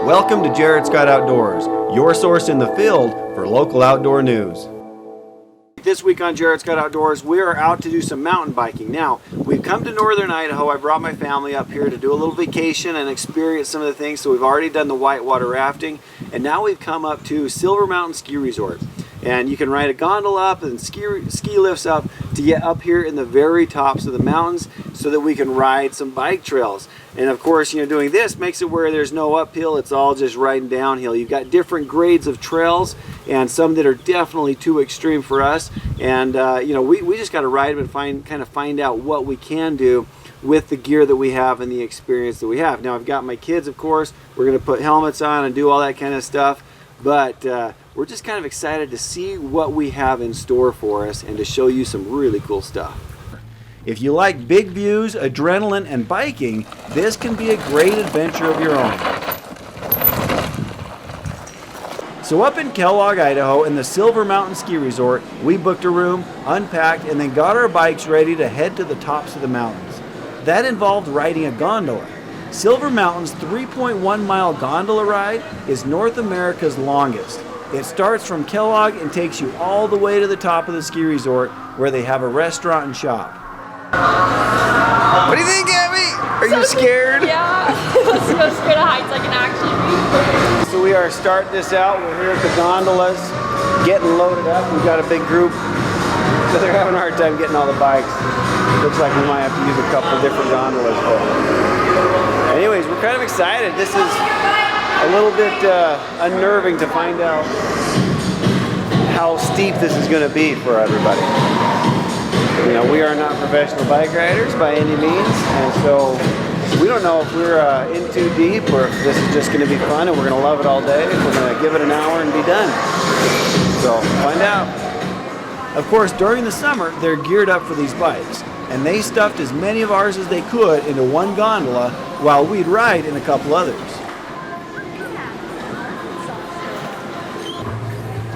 Welcome to Jared Scott Outdoors, your source in the field for local outdoor news. This week on Jared Scott Outdoors, we are out to do some mountain biking. Now, we've come to northern Idaho. I brought my family up here to do a little vacation and experience some of the things. So we've already done the whitewater rafting, and now we've come up to Silver Mountain Ski Resort. And you can ride a gondola up and ski lifts up to get up here in the very tops of the mountains so that we can ride some bike trails. And of course, doing this makes it where there's no uphill, it's all just riding downhill. You've got different grades of trails and some that are definitely too extreme for us. And we just got to ride them and find out what we can do with the gear that we have and the experience that we have. Now I've got my kids, of course. We're going to put helmets on and do all that kind of stuff. But we're just kind of excited to see what we have in store for us and to show you some really cool stuff. If you like big views, adrenaline, and biking, this can be a great adventure of your own. So up in Kellogg, Idaho, in the Silver Mountain Ski Resort, we booked a room, unpacked, and then got our bikes ready to head to the tops of the mountains. That involved riding a gondola. Silver Mountain's 3.1-mile gondola ride is North America's longest. It starts from Kellogg and takes you all the way to the top of the ski resort where they have a restaurant and shop. What do you think, Abby? Are you scared? Yeah, I'm so scared of heights I can actually read. So we are starting this out. We're here at the gondolas, getting loaded up. We've got a big group, so they're having a hard time getting all the bikes. Looks like we might have to use a couple different gondolas for them. Anyways, we're kind of excited. This is a little bit unnerving to find out how steep this is going to be for everybody. We are not professional bike riders by any means, and so we don't know if we're in too deep or if this is just going to be fun and we're going to love it all day. We're going to give it an hour and be done. So, find out. Of course, during the summer, they're geared up for these bikes, and they stuffed as many of ours as they could into one gondola while we'd ride in a couple others.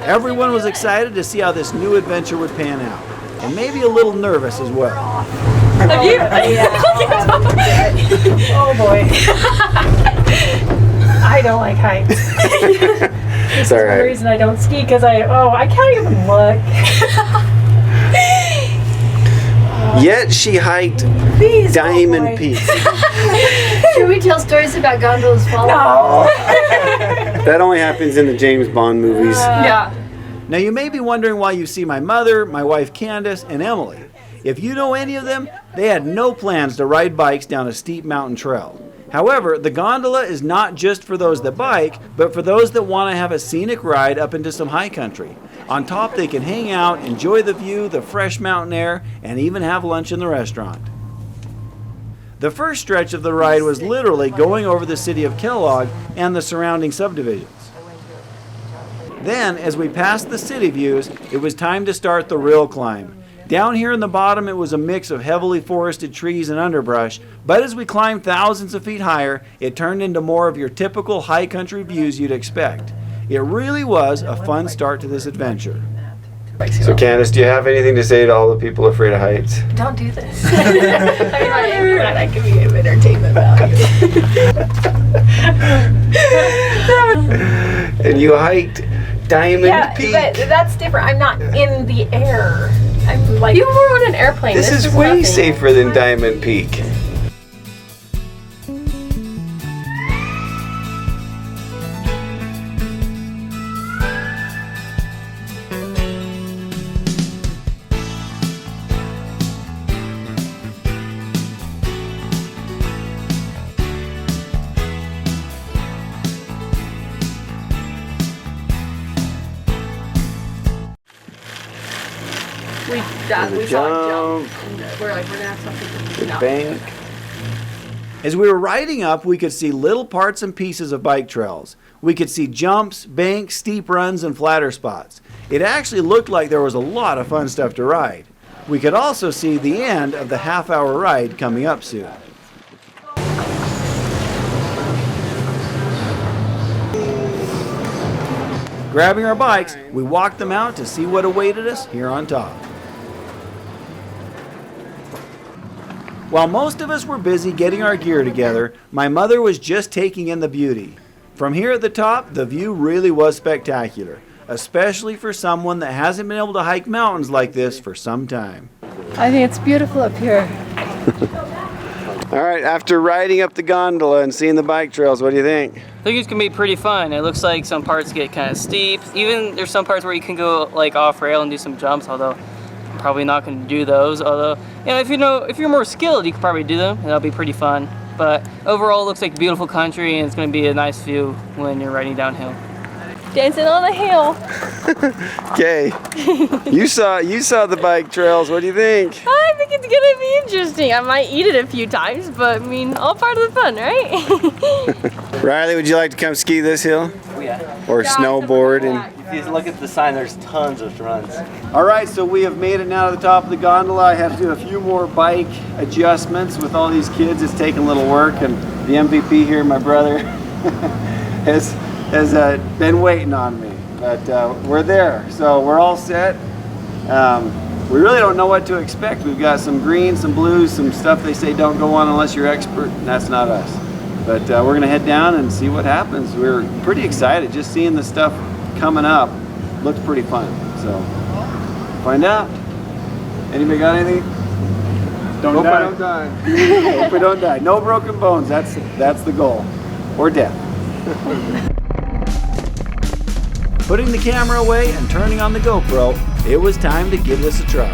Everyone was excited to see how this new adventure would pan out, and maybe a little nervous as well. Have you? Oh boy. I don't like heights. This is one reason I don't ski, because I can't even look. Yet she hiked Diamond Peak. Should we tell stories about gondolas falling? No. That only happens in the James Bond movies. Yeah. Now you may be wondering why you see my mother, my wife Candace, and Emily. If you know any of them, they had no plans to ride bikes down a steep mountain trail. However, the gondola is not just for those that bike, but for those that want to have a scenic ride up into some high country. On top, they can hang out, enjoy the view, the fresh mountain air, and even have lunch in the restaurant. The first stretch of the ride was literally going over the city of Kellogg and the surrounding subdivisions. Then, as we passed the city views, it was time to start the real climb. Down here in the bottom, it was a mix of heavily forested trees and underbrush, but as we climbed thousands of feet higher, it turned into more of your typical high country views you'd expect. It really was a fun start to this adventure. So Candace, do you have anything to say to all the people afraid of heights? Don't do this. I can be of entertainment value. And you hiked Diamond Peak. But that's different. I'm not in the air. I'm like, You were on an airplane. This is way nothing. safer than Diamond Peak. We saw a Jump. jump. And we're like, we're gonna have something to The bank. As we were riding up, we could see little parts and pieces of bike trails. We could see jumps, banks, steep runs, and flatter spots. It actually looked like there was a lot of fun stuff to ride. We could also see the end of the half-hour ride coming up soon. Grabbing our bikes, we walked them out to see what awaited us here on top. While most of us were busy getting our gear together, my mother was just taking in the beauty. From here at the top, the view really was spectacular, especially for someone that hasn't been able to hike mountains like this for some time. I think it's beautiful up here. All right, after riding up the gondola and seeing the bike trails, what do you think? I think it's gonna be pretty fun. It looks like some parts get kind of steep. Even there's some parts where you can go like off rail and do some jumps, although I'm probably not gonna do those. Although, if you're more skilled, you could probably do them, and that'll be pretty fun. But overall, it looks like a beautiful country, and it's gonna be a nice view when you're riding downhill. Dancing on the hill. Okay, you saw the bike trails. What do you think? I think it's gonna be interesting. I might eat it a few times, but I mean, all part of the fun, right? Riley, would you like to come ski this hill? Oh yeah. Or snowboard? And If you look at the sign, there's tons of runs. all right, so we have made it now to the top of the gondola. I have to do a few more bike adjustments with all these kids. It's taking a little work, and the MVP here, my brother, has been waiting on me. But we're there, so we're all set. We really don't know what to expect. We've got some greens, some blues, some stuff they say don't go on unless you're expert, and that's not us. But we're gonna head down and see what happens. We're pretty excited. Just seeing the stuff coming up looks pretty fun. So find out. Anybody got anything? Hope I don't die. Hope we don't die. No broken bones. That's the goal, or death. Putting the camera away and turning on the GoPro, it was time to give this a try.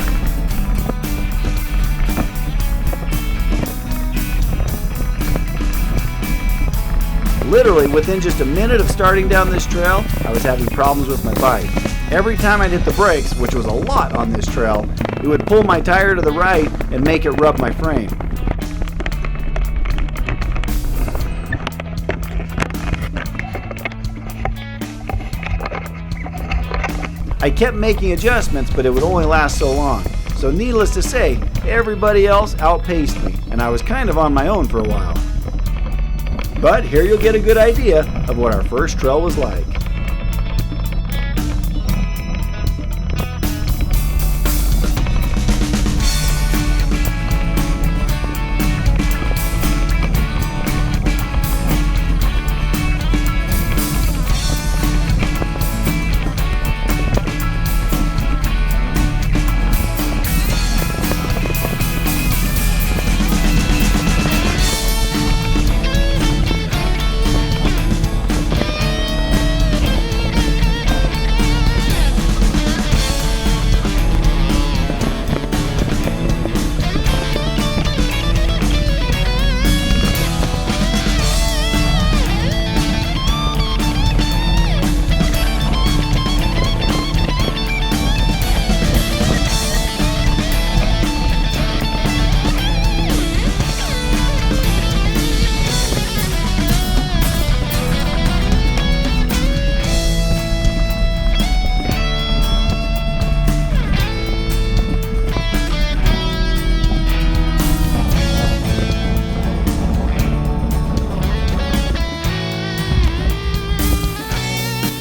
Literally within just a minute of starting down this trail, I was having problems with my bike. Every time I'd hit the brakes, which was a lot on this trail, it would pull my tire to the right and make it rub my frame. I kept making adjustments, but it would only last so long. So needless to say, everybody else outpaced me, and I was kind of on my own for a while. But here you'll get a good idea of what our first trail was like.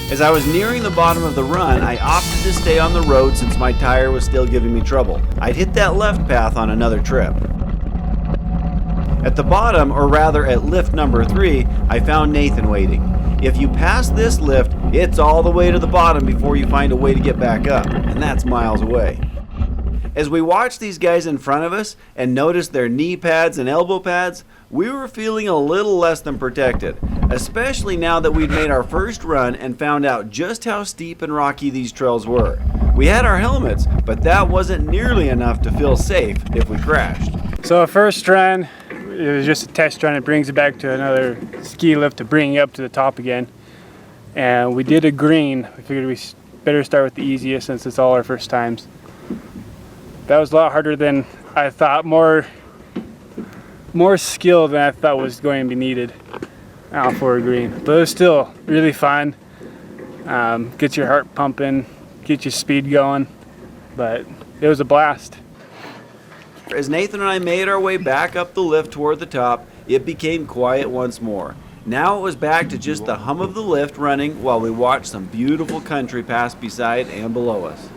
As I was nearing the bottom of the run, I opted to stay on the road since my tire was still giving me trouble. I'd hit that left path on another trip. At the bottom, or rather at lift number 3, I found Nathan waiting. If you pass this lift, it's all the way to the bottom before you find a way to get back up, and that's miles away. As we watched these guys in front of us and noticed their knee pads and elbow pads, we were feeling a little less than protected, especially now that we'd made our first run and found out just how steep and rocky these trails were. We had our helmets, but that wasn't nearly enough to feel safe if we crashed. So our first run, it was just a test run. It brings it back to another ski lift to bring you up to the top again. And we did a green. We figured we better start with the easiest since it's all our first times. That was a lot harder than I thought, more skill than I thought was going to be needed for a green. But it was still really fun. Gets your heart pumping, gets your speed going, but it was a blast. As Nathan and I made our way back up the lift toward the top, it became quiet once more. Now it was back to just the hum of the lift running while we watched some beautiful country pass beside and below us.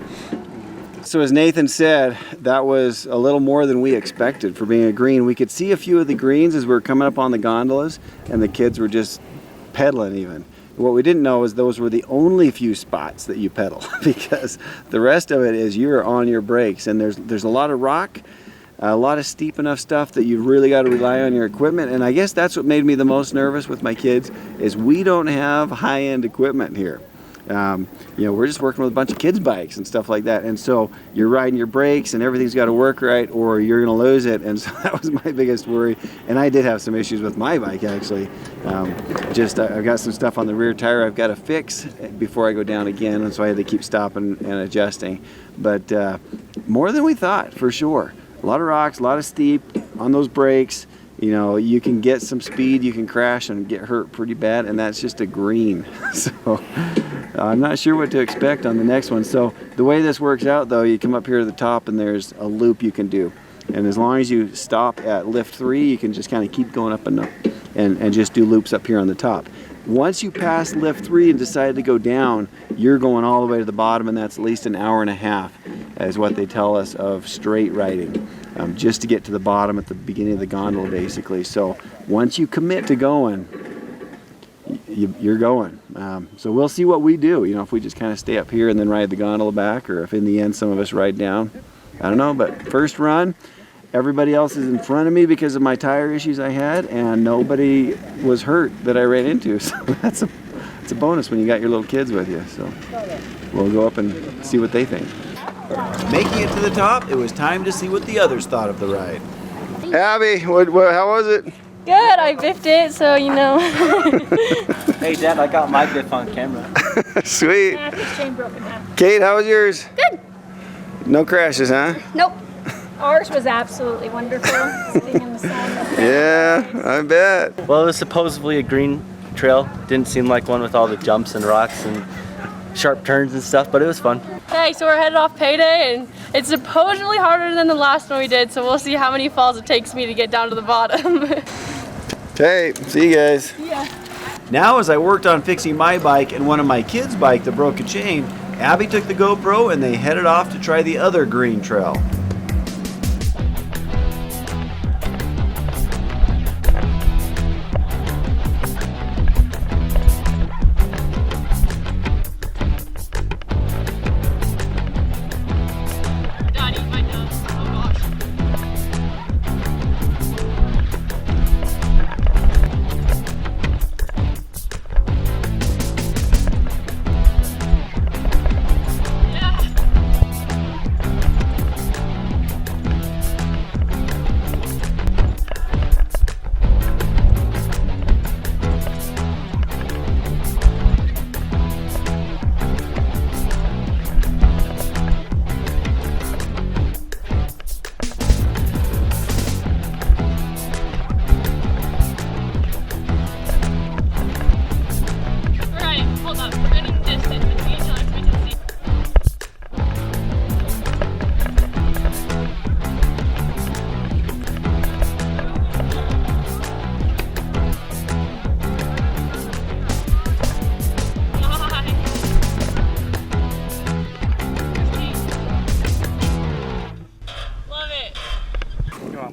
So as Nathan said, that was a little more than we expected for being a green. We could see a few of the greens as we were coming up on the gondolas, and the kids were just pedaling even. What we didn't know is those were the only few spots that you pedal because the rest of it is you're on your brakes, and there's a lot of rock, a lot of steep enough stuff that you really got to rely on your equipment. And I guess that's what made me the most nervous with my kids is we don't have high-end equipment here. You know, we're just working with a bunch of kids' bikes and stuff like that, and so you're riding your brakes and everything's got to work right or you're gonna lose it. And so that was my biggest worry, and I did have some issues with my bike actually. I've got some stuff on the rear tire I've got to fix before I go down again, and so I had to keep stopping and adjusting. But more than we thought, for sure. A lot of rocks, a lot of steep on those brakes. You know, you can get some speed, you can crash and get hurt pretty bad, and that's just a green. So I'm not sure what to expect on the next one. So the way this works out though, you come up here to the top and there's a loop you can do. And as long as you stop at lift 3, you can just kind of keep going up and up and just do loops up here on the top. Once you pass lift 3 and decide to go down, you're going all the way to the bottom, and that's at least an hour and a half is what they tell us of straight riding. Just to get to the bottom at the beginning of the gondola basically. So once you commit to going, you're going. So we'll see what we do, you know, if we just kind of stay up here and then ride the gondola back, or if in the end some of us ride down. I don't know, but first run, everybody else is in front of me because of my tire issues I had, and nobody was hurt that I ran into. So that's a bonus when you got your little kids with you. So we'll go up and see what they think. Making it to the top, it was time to see what the others thought of the ride. Abby, how was it? Good, I biffed it, so you know. Hey Dad, I got my biff on camera. Sweet. Yeah, his chain broken now. Kate, how was yours? Good. No crashes, huh? Nope. Ours was absolutely wonderful. Sitting in the sun. Yeah, I bet. Well, it was supposedly a green trail. Didn't seem like one with all the jumps and rocks and sharp turns and stuff, but it was fun. Okay, so we're headed off payday, and it's supposedly harder than the last one we did, so we'll see how many falls it takes me to get down to the bottom. Okay, see you guys. Yeah. Now as I worked on fixing my bike and one of my kids' bike that broke a chain, Abby took the GoPro and they headed off to try the other green trail.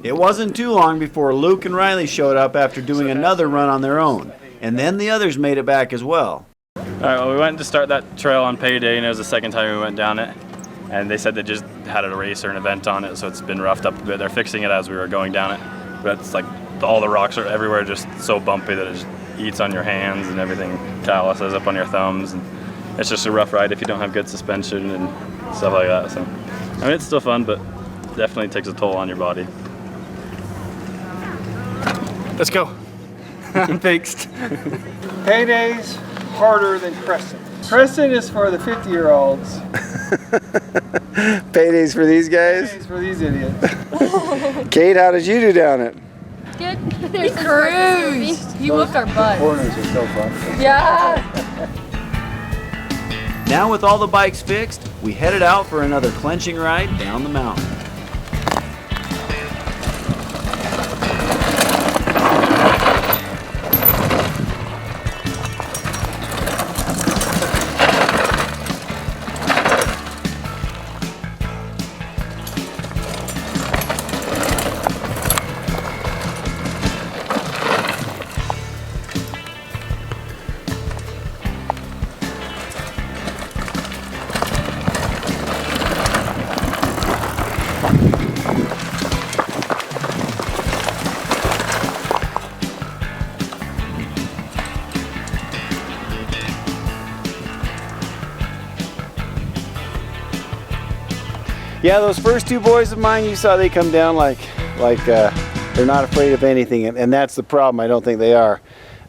It wasn't too long before Luke and Riley showed up after doing another run on their own, and then the others made it back as well. All right, well, we went to start that trail on payday, and it was the second time we went down it. And they said they just had a race or an event on it, so it's been roughed up a bit. They're fixing it as we were going down it. But it's like all the rocks are everywhere, just so bumpy that it just eats on your hands and everything calluses up on your thumbs. And it's just a rough ride if you don't have good suspension and stuff like that. So, I mean, it's still fun, but definitely takes a toll on your body. Let's go. I'm fixed. Payday's harder than Crescent. Crescent is for the 50-year-olds. Payday's for these guys? Payday's for these idiots. Kate, how did you do down it? Good. There's cruise. You whooped our butt. Corners are so fun. Yeah. Now with all the bikes fixed, we headed out for another clenching ride down the mountain. Yeah, those first two boys of mine, you saw they come down like they're not afraid of anything, and that's the problem. I don't think they are.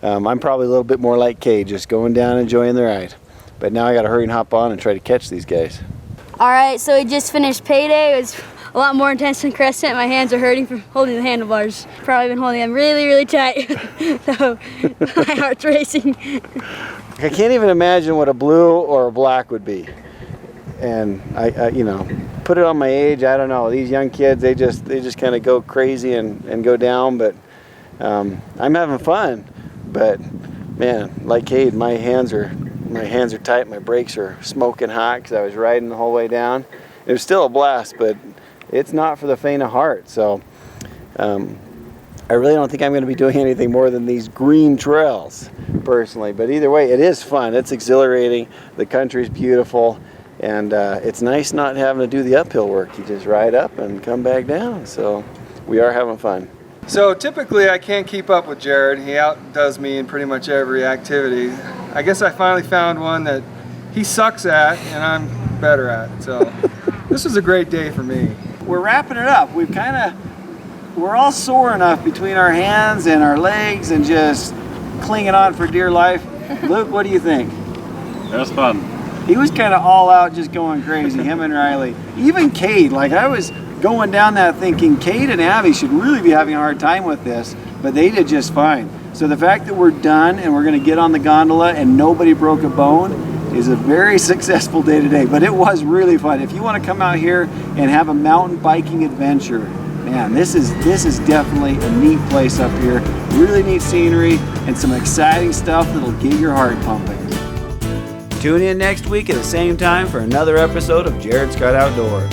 I'm probably a little bit more like Kate, just going down enjoying the ride. But now I got to hurry and hop on and try to catch these guys. All right, so we just finished payday. It was a lot more intense than Crescent. My hands are hurting from holding the handlebars. Probably been holding them really, really tight. So my heart's racing. I can't even imagine what a blue or a black would be. And I you know, put it on my age, I don't know. These young kids, they just kind of go crazy and go down. But I'm having fun. But man, like Cade, my hands are tight. My brakes are smoking hot because I was riding the whole way down. It was still a blast, but it's not for the faint of heart. So I really don't think I'm going to be doing anything more than these green trails personally. But either way, it is fun. It's exhilarating. The country's beautiful. And it's nice not having to do the uphill work. You just ride up and come back down. So we are having fun. So typically I can't keep up with Jared. He outdoes me in pretty much every activity. I guess I finally found one that he sucks at and I'm better at. So this was a great day for me. We're wrapping it up. We're all sore enough between our hands and our legs and just clinging on for dear life. Luke, what do you think? It was fun. He was kind of all out, just going crazy, him and Riley. Even Cade, like I was going down that thinking Cade and Abby should really be having a hard time with this, but they did just fine. So the fact that we're done and we're gonna get on the gondola and nobody broke a bone is a very successful day today, but it was really fun. If you wanna come out here and have a mountain biking adventure, man, this is definitely a neat place up here. Really neat scenery and some exciting stuff that'll get your heart pumping. Tune in next week at the same time for another episode of Jared Scott Outdoors.